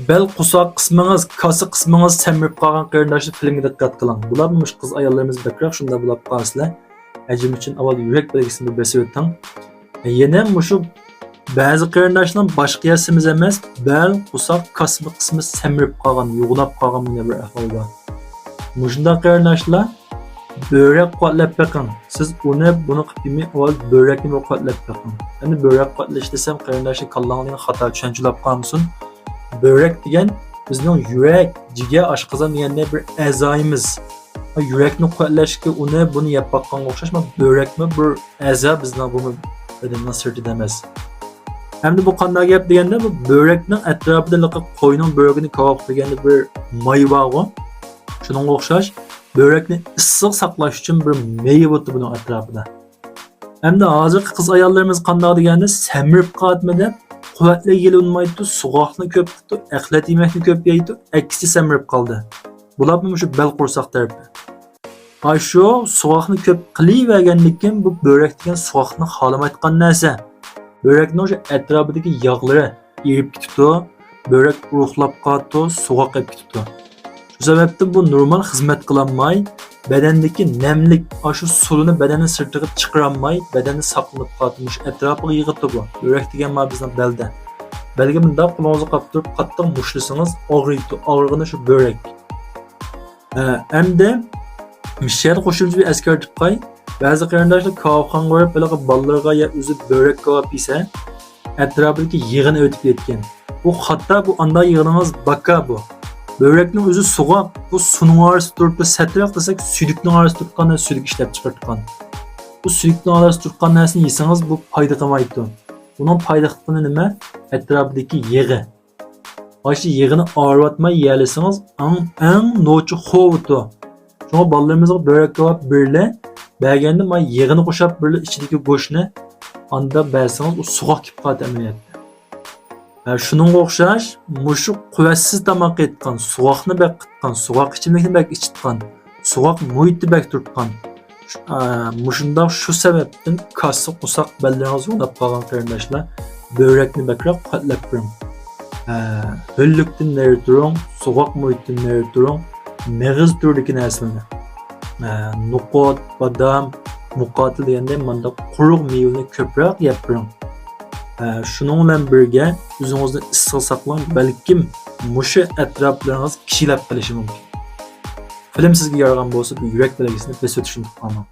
Bel qusoq qismingiz, kosa qismingiz semirib qolgan qarindoshlar filmga diqqat qiling. Bular qiz ayollarimiz bakroq shunda bo'lib qolsizlar. Ajim uchun avval yurak belgisini besib o'ting. Yana mushu ba'zi qarindoshlar boshqa yasimiz emas, bel, qusoq, kosa qismi semirib qolgan, yo'g'lab qolgan bunday bir ahvol bor. Mushunda qarindoshlar börek qotlab beqing. Siz buni qilmay avval börekni qotlab beqing. Endi börek qotlash desam qarindoshlar kallangizga xato tushunchilab qolmasin. Börek degan bizning yurak, jigar, oshqozon deganday bir a'zoyimiz. Yurakni qotlashga buni yeb boqqanga o'xshashmi? Börekmi bir a'zo bizning bu bedanning sirtida emas. Endi bu qanday gap deganda bu börekning atrofida qo'yning böregini kavob qilganda bir may bor. Shuningga o'xshash börekni issiq saqlash uchun bir may bo'tdi buning atrofida. Endi hozirgi qiz ayollarimiz qanday deganda semirib qoldi deb quvvatli yelinmaydi, soğuqni ko'p tutdi, aqlat yemekni ko'p yeydi, aksi semirib qoldi. Bular shu bel qursoq tarafi. Shu soğuqni ko'p qilaverganlikdan bu börek degan soğuqni xolamayotgan narsa. Börekning o'sha atrofidagi yog'lari erib ketdi, börek uruqlab qoldi, soğuq qilib ketdi. Shu sababdan bu normal xizmat qilinmay, bedendeki nemlik, shu suvni bedanning sirtiga chiqaramay, bedanni saqlanib qoldi. Shu atrofiga yig'ibdi bu. Börek degan ma bizning belda. Belga bunda qo'lingizga qilib turib, qattiq mushlasangiz og'riydi. Og'rig'ini shu börek. Endi mishar qo'shimcha bir eskartib qo'y. Ba'zi qarindoshlar kavxonga borib, bolalarga ya o'zi börek kavab yesa, atrofidagi yig'ini o'tib ketgan. Bu xato, bu anda yig'inimiz baka bu. Börekning o'zi soğuq, bu suning orasida turibdi, satroq desak, suyukning orasida turgan suyuk ishlab chiqartgan. Bu suyukning orasida turgan narsani yesangiz bu foyda qilmaydi. Uning foyda qilgani nima? Atrofidagi yig'i. Shu yig'ini og'ritmay yeylasangiz, eng nochi xo'vdi. Shunga bolalarimizga börek kavab birli, berganda men yig'ini qo'shib birli ichidagi go'shtni anda bersangiz, u so'g'aq kelib qoladi amaliyotda. Shuningga o'xshash, mushu quvvatsiz tomoq yetgan, so'g'aqni bak qitgan, so'g'aq ichimlikni bak ichitgan, so'g'aq muhitni bak turtgan. Mushunda shu sababdan kosa qusoq bellaringiz yo'nab qolgan qarindoshlar börekni bakroq qotlab turing. Ho'llikdan nari turing, so'g'aq muhitdan nari turing, mag'iz turdagi narsalarni. Nuqot, badam, muqotil deganday manda quruq mevani ko'proq yeb turing. Şunun bilan birga o'zingizni issiq saqlang, balkim musha atroflaringiz kishilab qolishi mumkin. Film sizga yoqqan bo'lsa, bu yurak belgisini bosib o'tishni kutib qolaman.